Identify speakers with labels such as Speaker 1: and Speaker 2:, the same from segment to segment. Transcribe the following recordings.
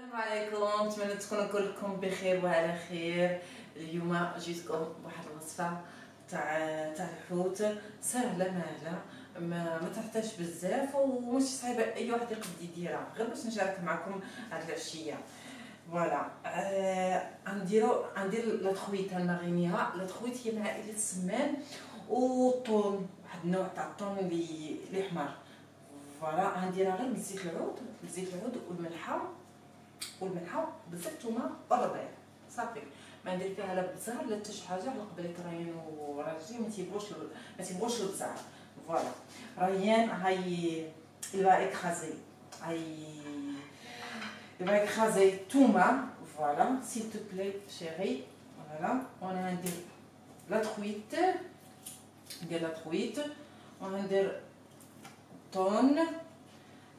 Speaker 1: السلام عليكم، نتمنى تكونوا كلكم بخير وعلى خير. اليوم جيتكم بواحد الوصفه تاع الحوت سهله ماهله، ما تحتاجش بزاف وماشي صعيبه، اي واحد يقد يديرها، غير باش نشارك معكم هاد العشيه. فوالا غندير لا تخويت المغرينيها. لا تخويت هي من عائله السمان والطون، واحد النوع تاع الطون اللي حمر. فوالا غنديرها غير بزيت العود والملحه بزاف الثومه والربيع صافي. ما ندير فيها لا بزار لا حتى شي حاجه. على قبلك ريان وراجلي ما تيبغوش البزار. فوالا ريان هاي البا اكرازي الثومه. فوالا سيل تو بلاي شيري. فوالا وانا غندير لا تخويت وغندير طون،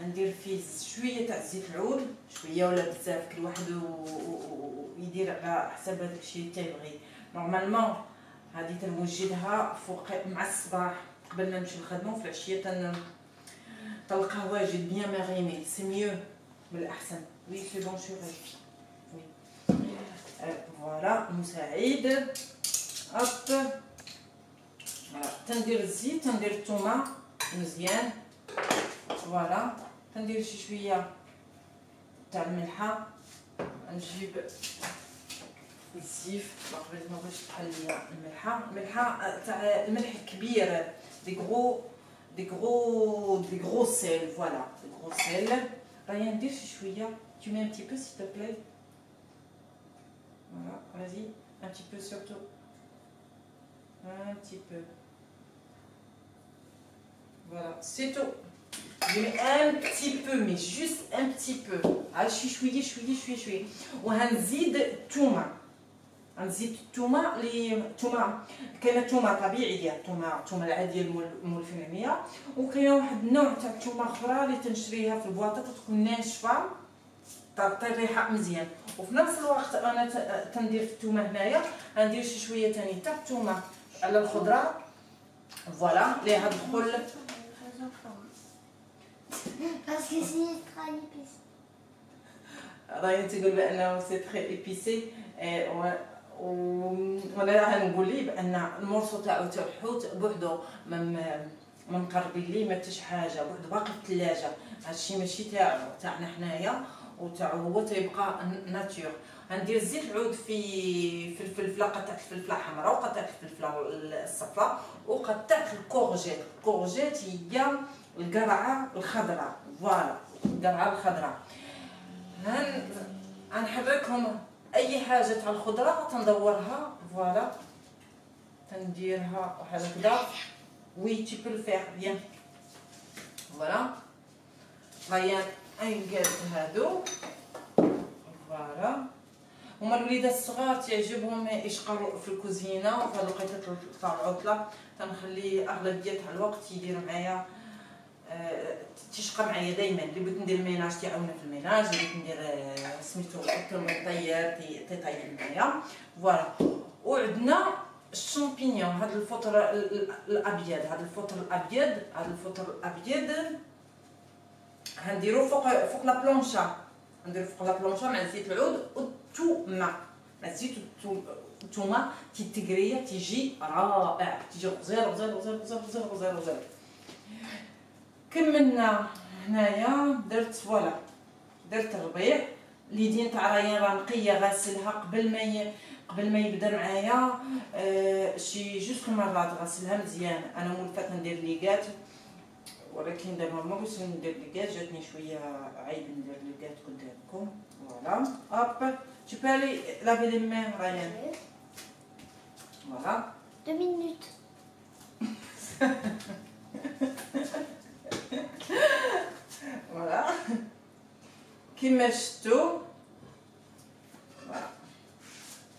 Speaker 1: غندير فيه شويه تاع زيت العود، شويه ولا بزاف كل واحد يدير على حسب هذاك الشيء اللي تيبغي. نورمالمون هذه تنوجدها فوق مع الصباح قبل ما نمشي للخدمه، وفي العشيه تلقاه واجد بيان ماريني، سي ميو من الاحسن. وي سي بون شوغي. وي فوالا مساعد. هوب فوالا تندير الزيت، تندير الثومه مزيان. فوالا تندير شي شويه تاع الملحه، نجيب الزيف قبل ما باش تحل ليا الملحه تاع الملح الكبير، دي غرو سيل. فوالا دي غرو سيل. راهي ندير شي شويه tu mets un petit peu s'il te plaît. Voilà, vas-y, un petit peu surtout. Un petit peu. Voilà, c'est tout. Je mets un petit peu, mais juste un petit peu. شويه وهنزيد الثومه. غنزيد الثومه كاينه الثومه طبيعيه، الثومه العاديه المولفين عليها، وكاينه واحد النوع تاع الثومه اخرى اللي تنشريها في البواطه تكون ناشفه تعطي الريحه مزيان. وفي نفس الوقت انا تندير الثومه هنايا، غندير شي شويه ثاني تاع الثومه على الخضره. فوالا اللي غتدخل
Speaker 2: Parce que c'est très épicé.
Speaker 1: راهي تقول بانه سي تري ايبيسي، وانا غنقول ليه بان المورسو تاع الحوت بوحدو ما مقربين ليه ما حتى شي حاجه، بوحدو باقي في الثلاجه. هادشي ماشي تاعنا حنايا، وتاعو هو تيبقى ناتور. غندير زيت العود في الفلفله، قطعت الفلفله الحمراء وقطعت الفلفله الصفراء وقطعت الكورجيت هي القرعه الخضراء. فوالا القرعه الخضراء غنحركهم. اي حاجه تاع الخضره تندورها. فوالا تنديرها بحال هكذا. وي تي بو الفير بيان. فوالا ريان انقاد هادو. فوالا هما الوليدات الصغار تعجبهم يشقروا في الكوزينه، وفي هاد الوقيته تاع العطله تنخلي اغلبيه تاع الوقت يديروا معايا، تيشقى معايا دائما. اللي بغيت ندير الميناج تيعاوننا في الميناج، اللي بغيت ندير سميتو الاكل طيار تيطيب معايا. فوالا وعندنا الشامبينيون، هذا الفطر الابيض، هذا الفطر الابيض غنديرو فوق لا بلونشا. نديرو فوق لا بلونشا مع زيت العود والثومه. مع زيت الثومه تيتقريه تيجي رائع، تيجي غزير. كملنا هنايا. درت الربيع. اليدين تاع ريان راه نقيه غاسلها قبل ما يبدا معايا شي جوج مرات غسلها مزيان. انا مولفات ندير ليكات، ولكن دابا ما بغيتش ندير ليكات، جاتني شويه عيب ندير ليكات قدامكم. فوالا هوب tu peux aller laver les mains Ryan. Voilà
Speaker 2: 2 minutes.
Speaker 1: فوالا كيما شفتوا. فوالا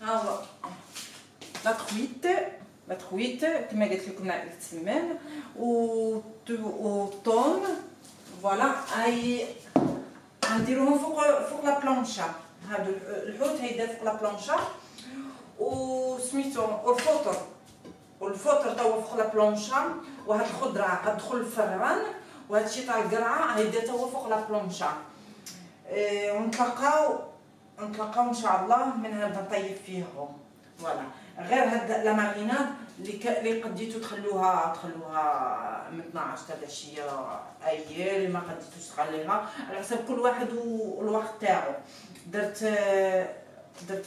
Speaker 1: ها هو لا تخويت كما قلت لكم عائله السمان والطون. فوالا هاي غنديروهم فوق لا بلونشا. هادو الحوت هيدار فوق لا بلونشا وسميتو والفطر تا هو فوق لا بلونشا. وهاد الخضره غتدخل الفران، وهادشي تاع القرعه هيدار تا هو فوق لا بلونشا. ونتلاقاو ان شاء الله من هاد نطيب فيهم. فوالا غير هاد لا ماريناد اللي قديتو تخلوها من 12 تاع العشيه اييه، اللي ما قديتوش تخليها على حسب كل واحد والوقت تاعو. درت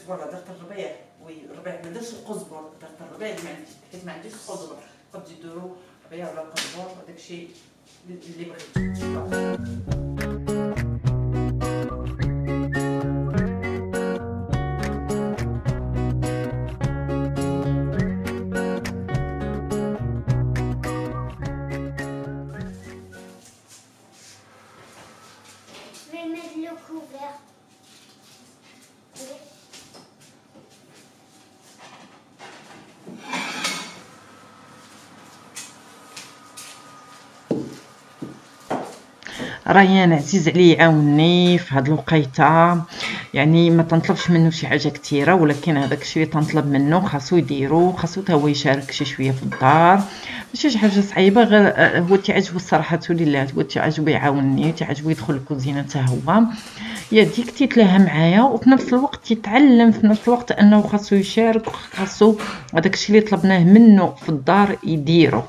Speaker 1: فوالا درت الربيع، الربيع ما درتش القزبر، درت الربيع حيت ما عنديش القزبر. تقدروا ديروا ربيع ولا القزبر، وداكشي اللي بغيتو.
Speaker 2: Je vais mettre le couvert.
Speaker 3: ريان عزيز عليه يعاوني في هاد الوقيته، يعني ما تنطلبش منه شي حاجه كثيره، ولكن هذاك الشيء اللي تنطلب منه خاصو يديرو، خاصو حتى هو يشارك شي شويه في الدار، ماشي شي حاجه صعيبه، غير هو تيعجبو الصراحه لله، هو تيعجبو يعاوني، تيعجبو يدخل الكوزينه حتى هو، يا ديك تيتلاها معايا، وفي نفس الوقت تيتعلم في نفس الوقت انه خاصو يشارك، خاصو هذاك الشيء اللي طلبناه منه في الدار يديرو.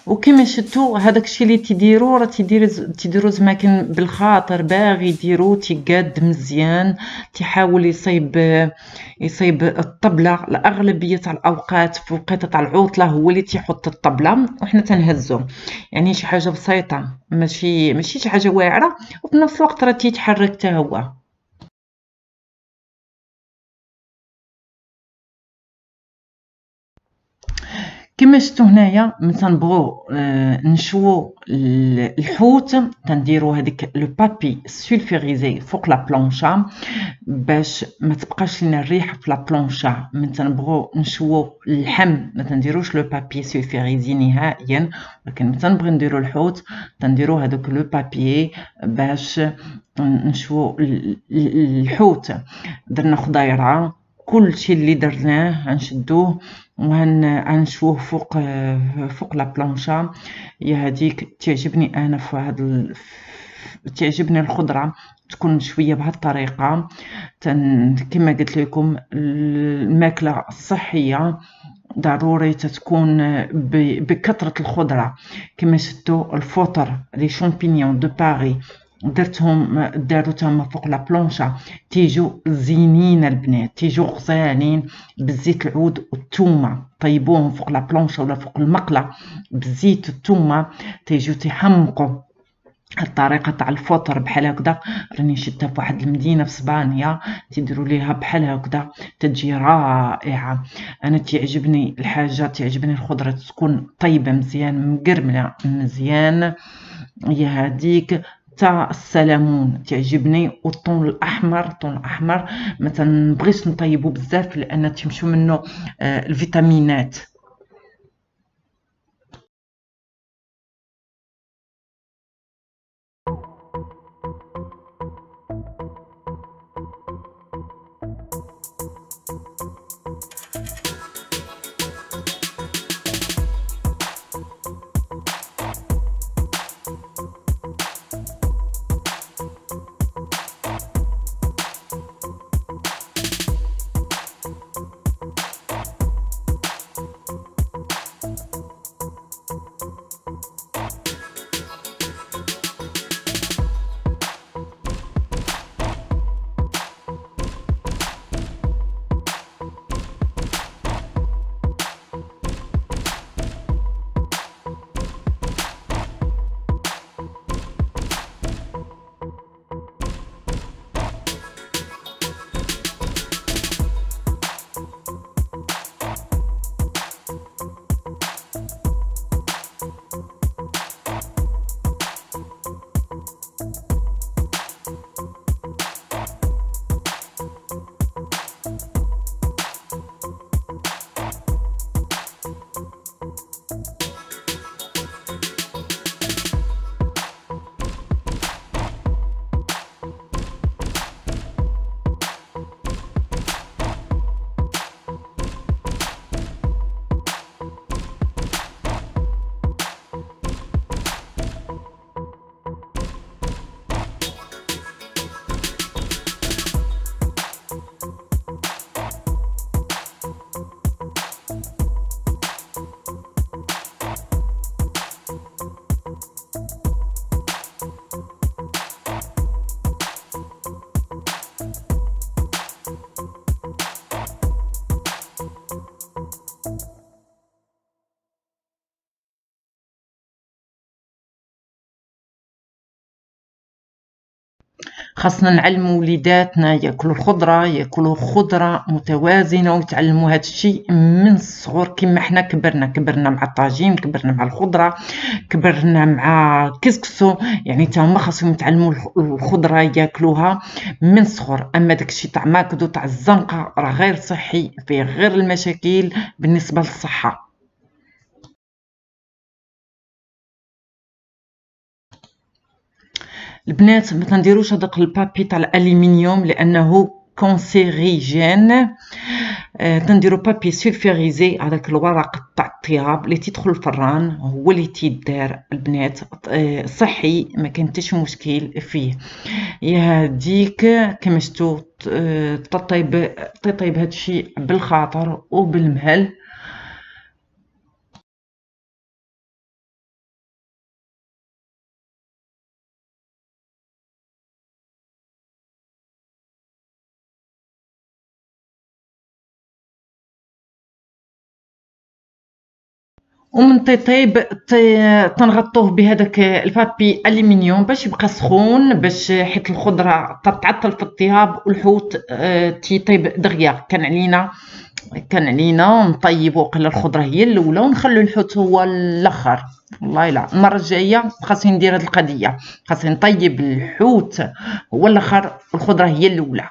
Speaker 3: وكما شفتوا هذاك الشيء اللي تيديروا راه تيديروا زعما بالخاطر باغي يديروا، تيقاد مزيان، تيحاول يصيب الطبله. الاغلبيه تاع الاوقات في وقيته تاع العطله هو اللي تيحط الطبله وحنا تنهزو، يعني شي حاجه بسيطه، ماشي شي حاجه واعره، وفي نفس الوقت راه تيتحرك حتى هو. كما شفتوا هنايا ملي تنبغيو نشوو الحوت تنديروا هذيك لو بابي سولفيريزي فوق لا بلونشا باش ما تبقاش لنا الريحه في لا بلونشا. ملي تنبغيو نشوو اللحم ما تنديروش لو بابي سولفيريزي نهائيا، ولكن ملي تنبغيو نديرو الحوت تنديرو هذوك لو بابي باش نشوو الحوت. درنا خضيره، كل شيء اللي درناه غنشدوه وغنشوه فوق لا بلانشا. يا هذيك تعجبني انا في هذا تعجبني الخضره تكون شويه بهذه الطريقه. كما قلت لكم الماكله الصحيه ضروري تكون بكثره الخضره. كما شفتوا الفطر لي شامبينيون دو باري دارو تما فوق لا بلونشا، تيجو زينين البنات، تيجو غزالين بالزيت العود والثومه، طيبوهم فوق لا بلونشا ولا فوق المقله بالزيت والثومه، تيجو تيحمقوا. الطريقه تاع الفطر بحال هكذا راني شفتها في واحد المدينه في اسبانيا تيديروا ليها بحال هكذا تجي رائعه. انا تعجبني الحاجه، تعجبني الخضره تكون طيبه مزيان مقرمله مزيان. هي هذيك تاع السلمون تعجبني، والطون الاحمر ما تنبغيش نطيبو بزاف لان تمشوا منه الفيتامينات. خاصنا نعلموا وليداتنا ياكلوا الخضره، ياكلوا خضره متوازنه، ويتعلموا هذا الشيء من الصغر. كما حنا كبرنا مع الطاجين، كبرنا مع الخضره، كبرنا مع كسكسو. يعني تا هما خاصهم يتعلموا الخضره ياكلوها من الصغر. اما داكشي تاع ماكدو تاع الزنقه راه غير صحي، فيه غير المشاكل بالنسبه للصحه. البنات ما تنديروش هذاك البابي تاع الالومنيوم لانه كونسيريجين. تنديرو بابي سولفيريزي، هذاك الورق تاع الطياب اللي تيدخل الفران هو اللي تيدار البنات. صحي، ما كاين حتى شي مشكل فيه. يا هاديك كما شفتوا تطيب هادشي بالخاطر وبالمهل. ومن تيطيب تنغطوه بهذاك البابي الومنيوم باش يبقى سخون، باش حيت الخضره تتعطل في الطياب والحوت تيطيب دغيا. كان علينا نطيبوا قل الخضره هي الاولى ونخلو الحوت هو الاخر. والله لا، المره الجايه خاصني ندير هذه القضيه، خاصني نطيب الحوت هو الاخر والخضره هي الاولى.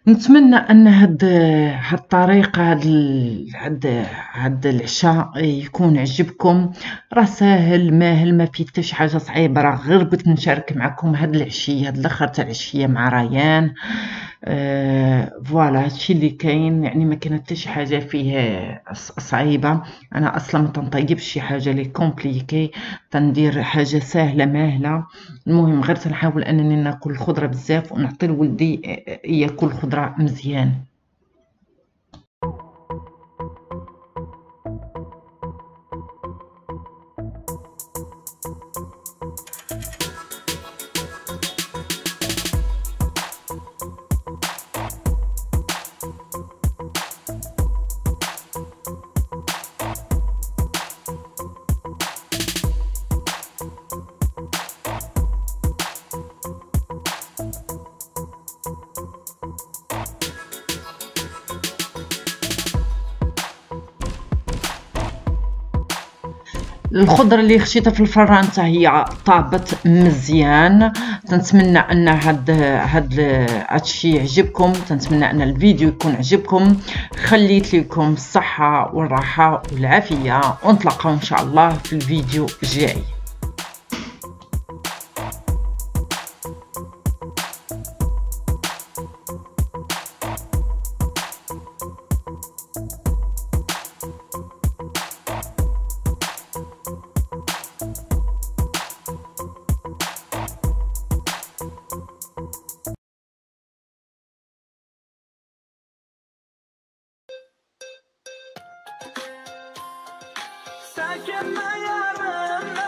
Speaker 3: نتمنى ان هاد الطريقه، هاد العشاء يكون عجبكم. راه ساهل ماهل، ما فيه حتى شي حاجه صعيبه، راه غير بغيت نشارك معكم هاد العشيه، هاد الاخر تاع العشيه مع ريان. فوالا هادشي اللي كاين، يعني ما كاين حتى شي حاجه فيه صعيبه. انا اصلا ما تنطيبش شي حاجه لي كومبليكي، تندير حاجه سهله ماهله. المهم غير تنحاول انني ناكل الخضره بزاف ونعطي لولدي ياكل الخضره مزيان. الخضره اللي خشيتها في الفران حتى هي طابت مزيان. تنتمنى ان هادشي يعجبكم، تنتمنى ان الفيديو يكون عجبكم. خليت لكم الصحه والراحه والعافيه، ونتلاقاو ان شاء الله في الفيديو الجاي.
Speaker 4: ساكن يا من